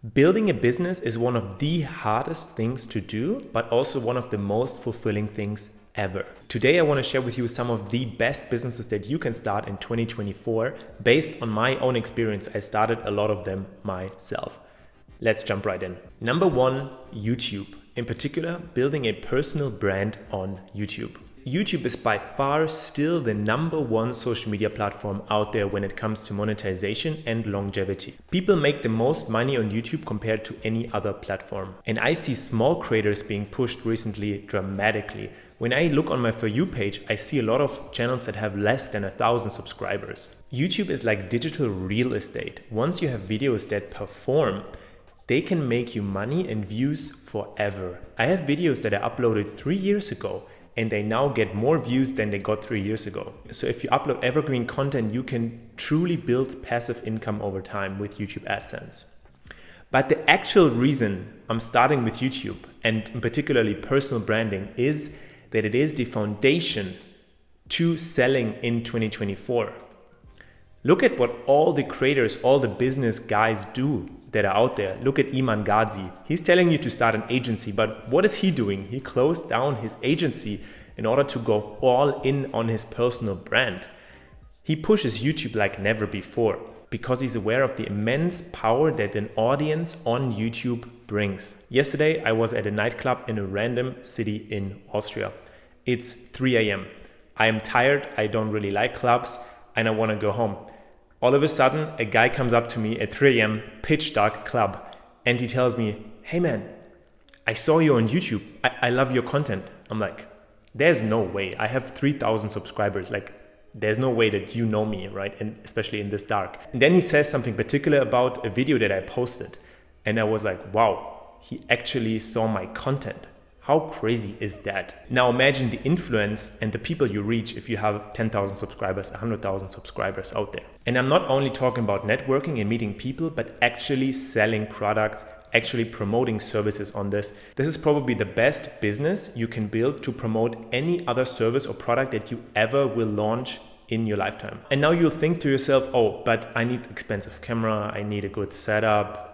Building a business is one of the hardest things to do, but also one of the most fulfilling things ever. Today, I want to share with you some of the best businesses that you can start in 2024 based on my own experience. I started a lot of them myself. Let's jump right in. Number one, YouTube. In particular, building a personal brand on YouTube. YouTube is by far still the number one social media platform out there when it comes to monetization and longevity. People make the most money on YouTube compared to any other platform. And I see small creators being pushed recently dramatically. When I look on my For You page, I see a lot of channels that have less than 1,000 subscribers. YouTube is like digital real estate. Once you have videos that perform, they can make you money and views forever. I have videos that I uploaded 3 years ago and they now get more views than they got 3 years ago. So if you upload evergreen content, you can truly build passive income over time with YouTube AdSense. But the actual reason I'm starting with YouTube, and particularly personal branding, is that it is the foundation to selling in 2024. Look at what all the creators, all the business guys do that are out there. Look at Iman Ghazi. He's telling you to start an agency, but what is he doing? He closed down his agency in order to go all in on his personal brand. He pushes YouTube like never before because he's aware of the immense power that an audience on YouTube brings. Yesterday, I was at a nightclub in a random city in Austria. It's 3 a.m. I am tired, I don't really like clubs, and I want to go home. All of a sudden, a guy comes up to me at 3 a.m., pitch dark club, and he tells me, "Hey man, I saw you on YouTube. I love your content." I'm like, there's no way. I have 3,000 subscribers. Like, there's no way that you know me, right? And especially in this dark. And then he says something particular about a video that I posted. And I was like, wow, he actually saw my content. How crazy is that? Now imagine the influence and the people you reach if you have 10,000 subscribers, 100,000 subscribers out there. And I'm not only talking about networking and meeting people, but actually selling products, actually promoting services on this. This is probably the best business you can build to promote any other service or product that you ever will launch in your lifetime. And now you'll think to yourself, oh, but I need expensive camera, I need a good setup.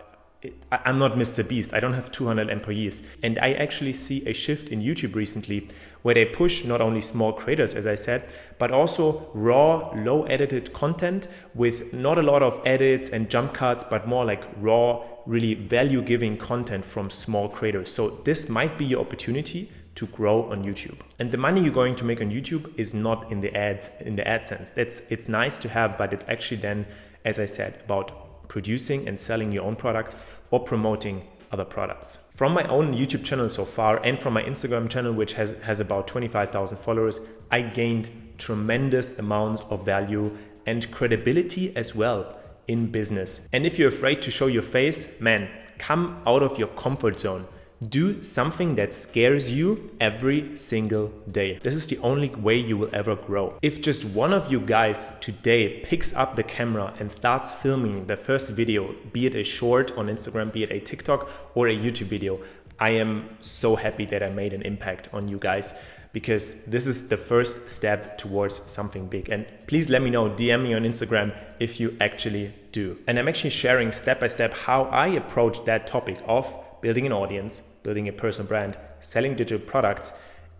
I'm not Mr. Beast. I don't have 200 employees. And I actually see a shift in YouTube recently where they push not only small creators, as I said, but also raw, low edited content with not a lot of edits and jump cuts, but more like raw, really value giving content from small creators. So this might be your opportunity to grow on YouTube. And the money you're going to make on YouTube is not in the ads, in the AdSense. It's nice to have, but it's actually then, as I said, about producing and selling your own products or promoting other products. From my own YouTube channel so far and from my Instagram channel, which has about 25,000 followers, I gained tremendous amounts of value and credibility as well in business. And if you're afraid to show your face, man, come out of your comfort zone. Do something that scares you every single day. This is the only way you will ever grow. If just one of you guys today picks up the camera and starts filming the first video, be it a short on Instagram, be it a TikTok or a YouTube video, I am so happy that I made an impact on you guys, because this is the first step towards something big. And please let me know, DM me on Instagram if you actually do. And I'm actually sharing step by step how I approach that topic of building an audience, building a personal brand, selling digital products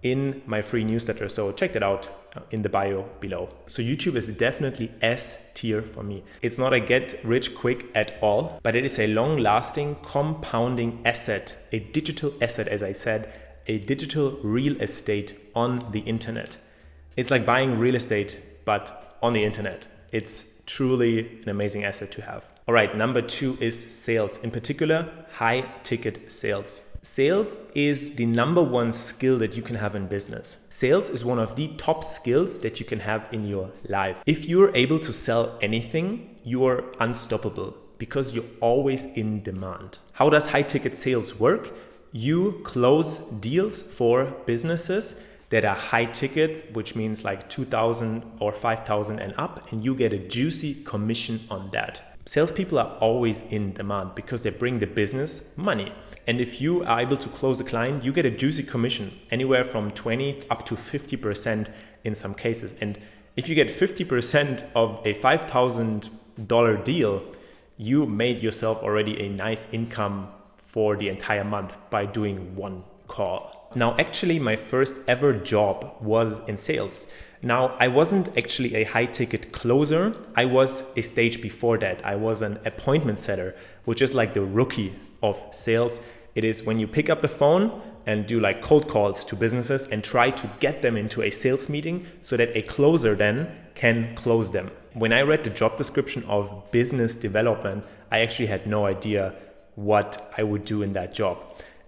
in my free newsletter. So check that out in the bio below. So YouTube is definitely S tier for me. It's not a get rich quick at all, but it is a long lasting compounding asset, a digital asset, as I said, a digital real estate on the internet. It's like buying real estate, but on the internet. It's truly an amazing asset to have. All right, number 2 is sales, in particular, high ticket sales. Sales is the number one skill that you can have in business. Sales is one of the top skills that you can have in your life. If you're able to sell anything, you're unstoppable because you're always in demand. How does high ticket sales work? You close deals for businesses that are high ticket, which means like 2,000 or 5,000 and up, and you get a juicy commission on that. Salespeople are always in demand because they bring the business money. And if you are able to close a client, you get a juicy commission, anywhere from 20 up to 50% in some cases. And if you get 50% of a $5,000 deal, you made yourself already a nice income for the entire month by doing one call. Now, actually, my first ever job was in sales. Now, I wasn't actually a high ticket closer. I was a stage before that. I was an appointment setter, which is like the rookie of sales. It is when you pick up the phone and do like cold calls to businesses and try to get them into a sales meeting so that a closer then can close them. When I read the job description of business development, I actually had no idea what I would do in that job.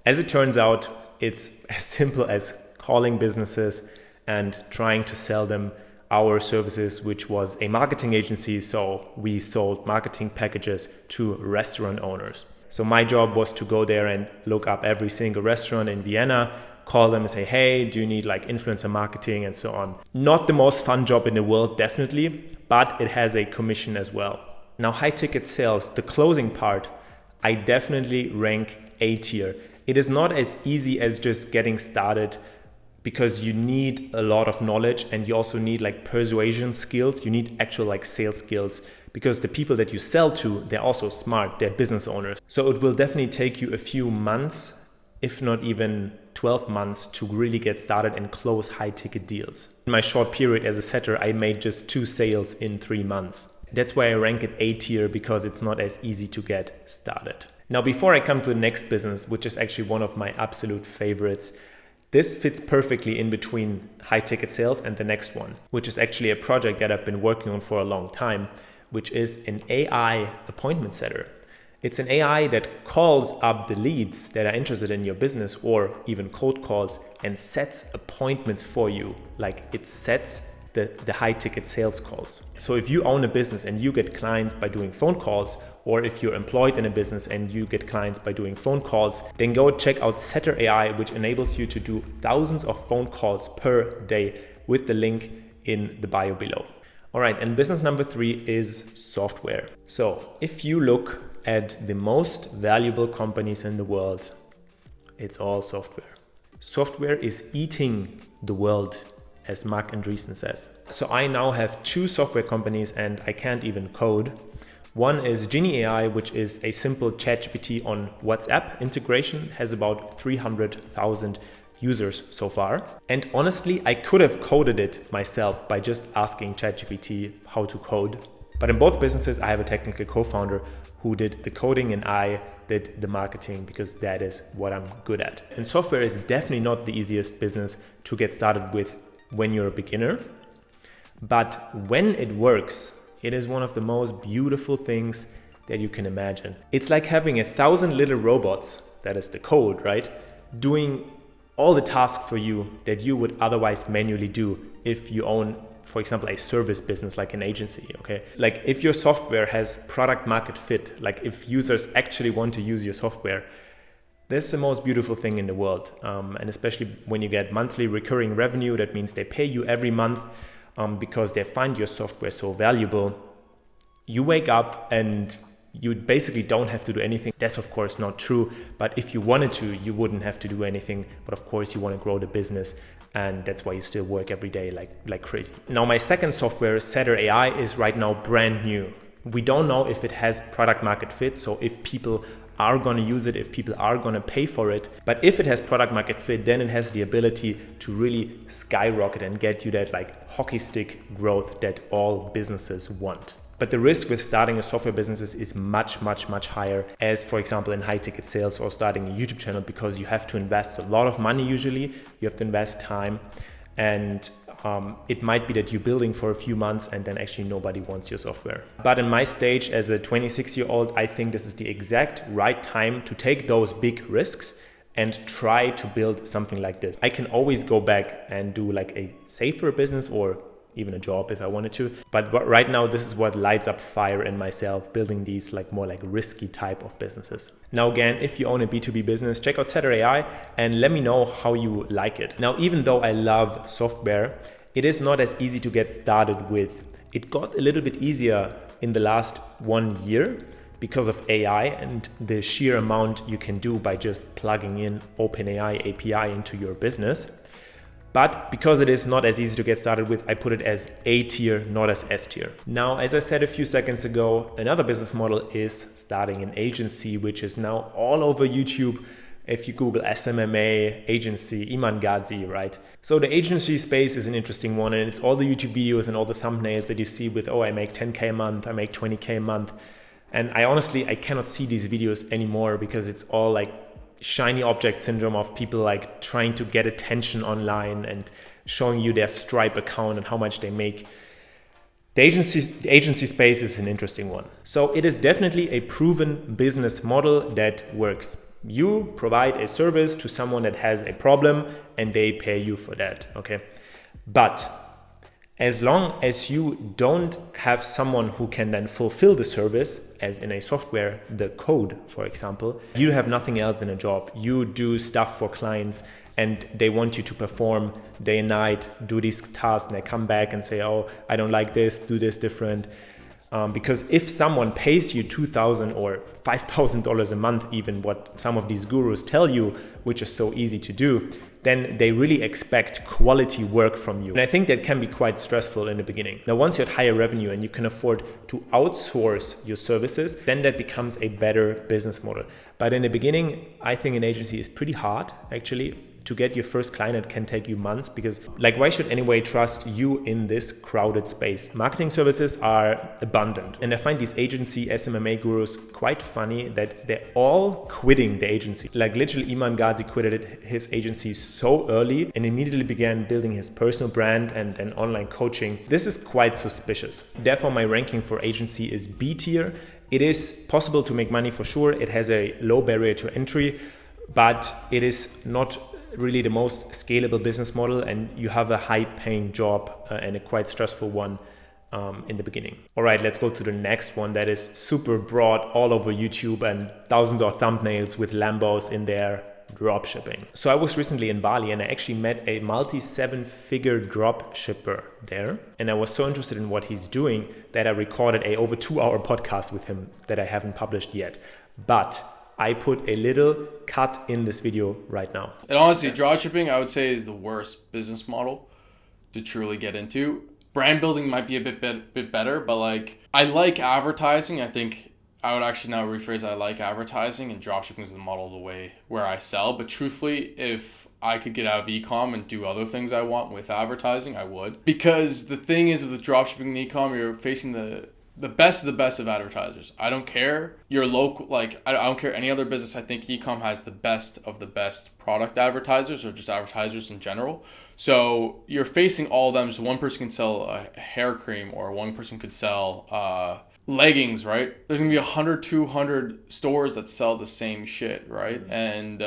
As it turns out, it's as simple as calling businesses and trying to sell them our services, which was a marketing agency. So we sold marketing packages to restaurant owners. So my job was to go there and look up every single restaurant in Vienna, call them and say, hey, do you need like influencer marketing and so on. Not the most fun job in the world, definitely, but it has a commission as well. Now, high ticket sales, the closing part, I definitely rank A tier. It is not as easy as just getting started because you need a lot of knowledge and you also need like persuasion skills. You need actual like sales skills because the people that you sell to, they're also smart, they're business owners. So it will definitely take you a few months, if not even 12 months to really get started and close high ticket deals. In my short period as a setter, I made just 2 sales in 3 months. That's why I rank it A tier because it's not as easy to get started. Now, before I come to the next business, which is actually one of my absolute favorites, this fits perfectly in between high ticket sales and the next one, which is actually a project that I've been working on for a long time, which is an AI appointment setter. It's an AI that calls up the leads that are interested in your business or even cold calls and sets appointments for you. Like it sets the high ticket sales calls. So if you own a business and you get clients by doing phone calls, or if you're employed in a business and you get clients by doing phone calls, then go check out Setter AI, which enables you to do thousands of phone calls per day with the link in the bio below. All right, and business number 3 is software. So if you look at the most valuable companies in the world, it's all software. Software is eating the world, as Mark Andreessen says. So I now have 2 software companies and I can't even code. One is Genie AI, which is a simple ChatGPT on WhatsApp integration, has about 300,000 users so far. And honestly, I could have coded it myself by just asking ChatGPT how to code. But in both businesses, I have a technical co-founder who did the coding and I did the marketing because that is what I'm good at. And software is definitely not the easiest business to get started with when you're a beginner. But when it works, it is one of the most beautiful things that you can imagine. It's like having 1,000 little robots, that is the code, right? Doing all the tasks for you that you would otherwise manually do if you own, for example, a service business like an agency, okay? Like if your software has product market fit, like if users actually want to use your software, this is the most beautiful thing in the world. And especially when you get monthly recurring revenue, that means they pay you every month because they find your software so valuable. You wake up and you basically don't have to do anything. That's of course not true, but if you wanted to, you wouldn't have to do anything. But of course you want to grow the business and that's why you still work every day like crazy. Now my second software, Setter AI, is right now brand new. We don't know if it has product market fit, so if people are going to use it, if people are going to pay for it. But if it has product market fit, then it has the ability to really skyrocket and get you that like hockey stick growth that all businesses want. But the risk with starting a software business is much, much, much higher as, for example, in high ticket sales or starting a YouTube channel, because you have to invest a lot of money usually, you have to invest time, and it might be that you're building for a few months and then actually nobody wants your software. But in my stage as a 26-year-old, I think this is the exact right time to take those big risks and try to build something like this. I can always go back and do like a safer business or even a job if I wanted to. But right now, this is what lights up fire in myself, building these like more like risky type of businesses. Now, again, if you own a B2B business, check out Setter AI and let me know how you like it. Now, even though I love software, it is not as easy to get started with. It got a little bit easier in the last 1 year because of AI and the sheer amount you can do by just plugging in OpenAI API into your business. But because it is not as easy to get started with, I put it as A tier, not as S tier. Now, as I said a few seconds ago, another business model is starting an agency, which is now all over YouTube. If you Google SMMA, agency, Iman Ghazi, right? So the agency space is an interesting one, and it's all the YouTube videos and all the thumbnails that you see with, oh, I make 10K a month, I make 20K a month. And I cannot see these videos anymore because it's all like shiny object syndrome of people like trying to get attention online and showing you their Stripe account and how much they make. The agency space is an interesting one. So it is definitely a proven business model that works. You provide a service to someone that has a problem and they pay you for that, okay? But as long as you don't have someone who can then fulfill the service, as in a software, the code, for example, you have nothing else than a job. You do stuff for clients and they want you to perform day and night, do these tasks, and they come back and say, oh, I don't like this, do this different. Because if someone pays you $2,000 or $5,000 a month, even what some of these gurus tell you, which is so easy to do, then they really expect quality work from you. And I think that can be quite stressful in the beginning. Now, once you're at higher revenue and you can afford to outsource your services, then that becomes a better business model. But in the beginning, I think an agency is pretty hard, actually. To get your first client, it can take you months because like, why should anyone trust you in this crowded space? Marketing services are abundant. And I find these agency SMMA gurus quite funny that they're all quitting the agency. Like literally Iman Ghazi quitted his agency so early and immediately began building his personal brand and online coaching. This is quite suspicious. Therefore, my ranking for agency is B tier. It is possible to make money for sure. It has a low barrier to entry, but it is not really the most scalable business model, and you have a high paying job and a quite stressful one in the beginning. All right, let's go to the next one that is super broad all over YouTube and thousands of thumbnails with Lambos in there, dropshipping. So I was recently in Bali and I actually met a multi-7-figure drop shipper there. And I was so interested in what he's doing that I recorded a over 2-hour podcast with him that I haven't published yet. But I put a little cut in this video right now. And honestly, dropshipping, I would say, is the worst business model to truly get into. Brand building might be a bit better, but like, I like advertising. I think I would actually now rephrase, I like advertising, and dropshipping is the model of the way where I sell. But truthfully, if I could get out of e-com and do other things I want with advertising, I would. Because the thing is, with the dropshipping and e-com, you're facing the best of the best of advertisers. I don't care your local, like, I don't care any other business. I think e-com has the best of the best product advertisers, or just advertisers in general. So you're facing all of them. So one person can sell a hair cream, or one person could sell leggings, right? There's gonna be 100, 200 stores that sell the same shit, right? And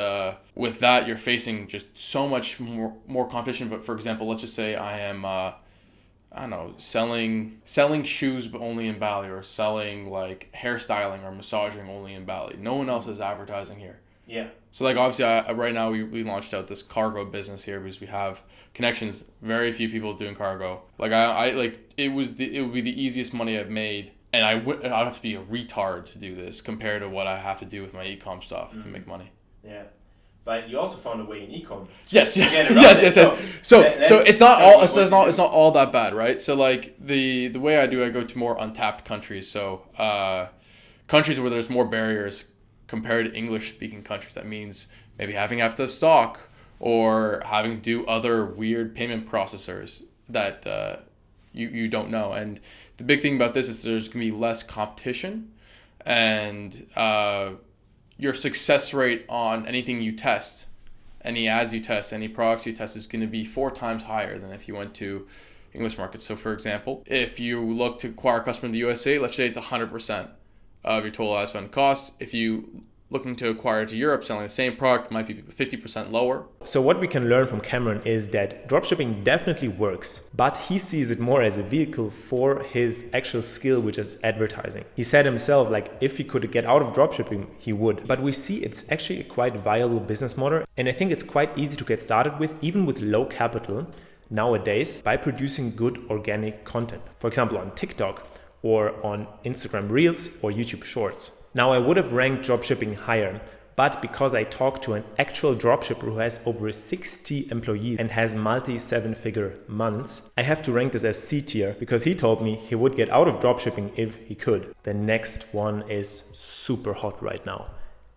with that, you're facing just so much more competition. But for example, let's just say I am I don't know, selling shoes but only in Bali, or selling like hairstyling or massaging only in Bali. No one else is advertising here. Yeah. So like, obviously right now we launched out this cargo business here because we have connections. Very few people doing cargo. Like I like, it would be the easiest money I've made, and I'd have to be a retard to do this compared to what I have to do with my e-com stuff to make money. Yeah. But you also found a way in e-com. Yes. So it's not all that bad, right? So like the way I go to more untapped countries. So countries where there's more barriers compared to English speaking countries. That means maybe having to stock, or having to do other weird payment processors that you don't know. And the big thing about this is there's gonna be less competition, and your success rate on anything you test, any ads you test, any products you test, is going to be 4 times higher than if you went to English markets. So for example, if you look to acquire a customer in the USA, let's say it's 100% of your total ad spend cost. If you looking to acquire to Europe, selling the same product might be 50% lower. So what we can learn from Cameron is that dropshipping definitely works, but he sees it more as a vehicle for his actual skill, which is advertising. He said himself, like, if he could get out of dropshipping, he would. But we see it's actually a quite viable business model. And I think it's quite easy to get started with, even with low capital nowadays, by producing good organic content. For example, on TikTok, or on Instagram Reels, or YouTube Shorts. Now, I would have ranked dropshipping higher, But because I talked to an actual dropshipper who has over 60 employees and has multi 7-figure months, I have to rank this as C tier because he told me he would get out of dropshipping if he could. The next one is super hot right now.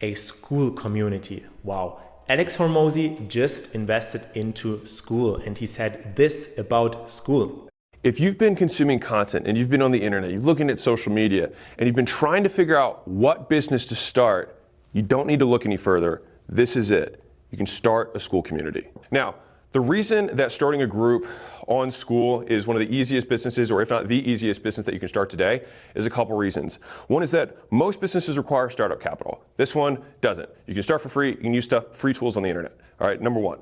A Skool Community. Wow. Alex Hormozi just invested into Skool and he said this about Skool. If you've been consuming content and you've been on the internet, you're looking at social media, and you've been trying to figure out what business to start, you don't need to look any further. This is it. You can start a Skool community. Now, the reason that starting a group on Skool is one of the easiest businesses, or if not the easiest business that you can start today, is a couple reasons. One is that most businesses require startup capital. This one doesn't. You can start for free. You can use free tools on the internet. All right, number one.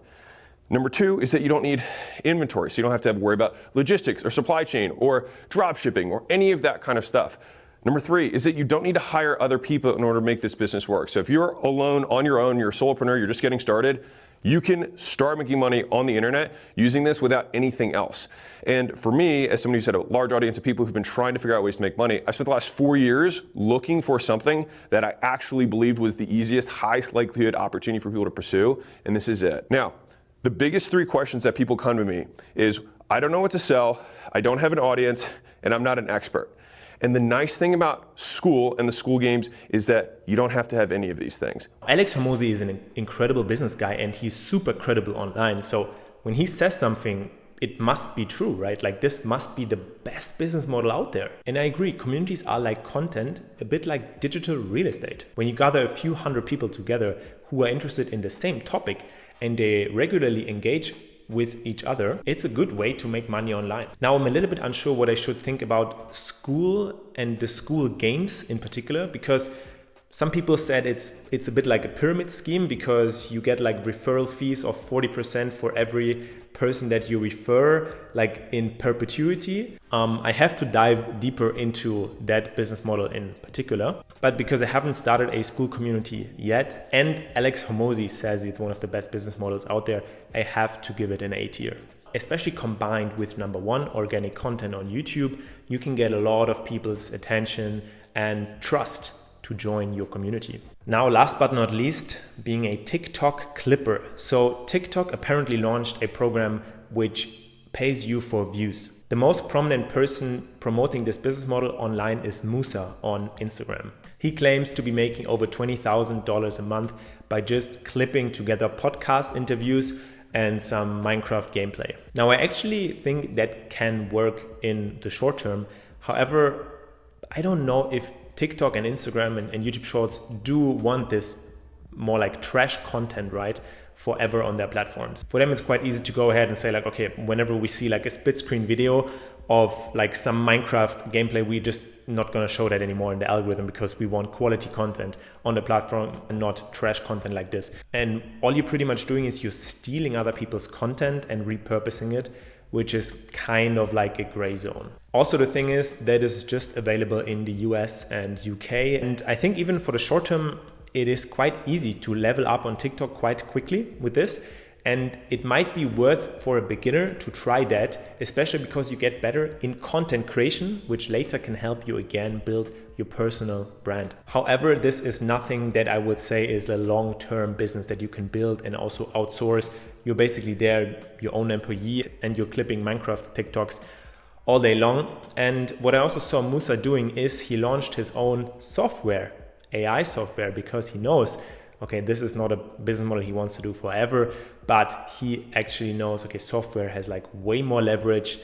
Number two is that you don't need inventory, so you don't have to worry about logistics or supply chain or drop shipping or any of that kind of stuff. Number three is that you don't need to hire other people in order to make this business work. So if you're alone on your own, you're a solopreneur, you're just getting started, you can start making money on the internet using this without anything else. And for me, as somebody who's had a large audience of people who've been trying to figure out ways to make money, I spent the last 4 years looking for something that I actually believed was the easiest, highest likelihood opportunity for people to pursue, and this is it. Now, the biggest 3 questions that people come to me is, I don't know what to sell, I don't have an audience, and I'm not an expert. And the nice thing about Skool and the Skool games is that you don't have to have any of these things. Alex Hormozi is an incredible business guy and he's super credible online. So when he says something, it must be true, right? Like this must be the best business model out there. And I agree, communities are like content, a bit like digital real estate. When you gather a few hundred people together who are interested in the same topic and they regularly engage with each other, it's a good way to make money online. Now, I'm a little bit unsure what I should think about Skool and the Skool games in particular, because some people said it's a bit like a pyramid scheme because you get like referral fees of 40% for every person that you refer, like in perpetuity. I have to dive deeper into that business model in particular, but because I haven't started a Skool community yet, and Alex Hormozi says it's one of the best business models out there, I have to give it an A tier. Especially combined with number 1, organic content on YouTube, you can get a lot of people's attention and trust to join your community. Now, last but not least, being a TikTok clipper. So TikTok apparently launched a program which pays you for views. The most prominent person promoting this business model online is Musa on Instagram. He claims to be making over $20,000 a month by just clipping together podcast interviews and some Minecraft gameplay. Now, I actually think that can work in the short term. However, I don't know if TikTok and Instagram and YouTube Shorts do want this more like trash content, right, forever on their platforms. For them, it's quite easy to go ahead and say like, okay, whenever we see like a split screen video of like some Minecraft gameplay, we're just not going to show that anymore in the algorithm because we want quality content on the platform and not trash content like this. And all you're pretty much doing is you're stealing other people's content and repurposing it, which is kind of like a gray zone. Also, the thing is that is just available in the US and UK. And I think even for the short term, it is quite easy to level up on TikTok quite quickly with this. And it might be worth for a beginner to try that, especially because you get better in content creation, which later can help you again build your personal brand. However, this is nothing that I would say is a long-term business that you can build and also outsource. You're basically there, your own employee, and you're clipping Minecraft TikToks all day long. And what I also saw Musa doing is he launched his own software, AI software, because he knows, okay, this is not a business model he wants to do forever, but he actually knows, okay, software has like way more leverage,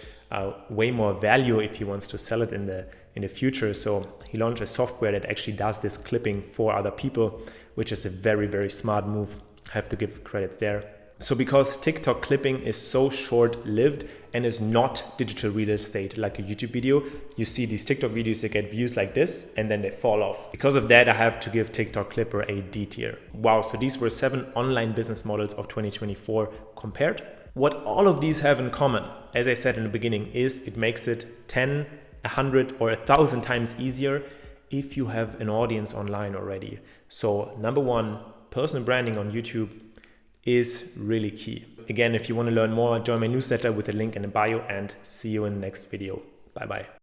way more value if he wants to sell it in the future. So he launched a software that actually does this clipping for other people, which is a very, very smart move. I have to give credit there. So because TikTok clipping is so short-lived and is not digital real estate like a YouTube video, you see these TikTok videos that get views like this and then they fall off. Because of that, I have to give TikTok Clipper a D tier. Wow, so these were 7 online business models of 2024 compared. What all of these have in common, as I said in the beginning, is it makes it 10, 100 or 1,000 times easier if you have an audience online already. So number 1, personal branding on YouTube is really key. Again, if you want to learn more, join my newsletter with the link in the bio and see you in the next video. Bye bye.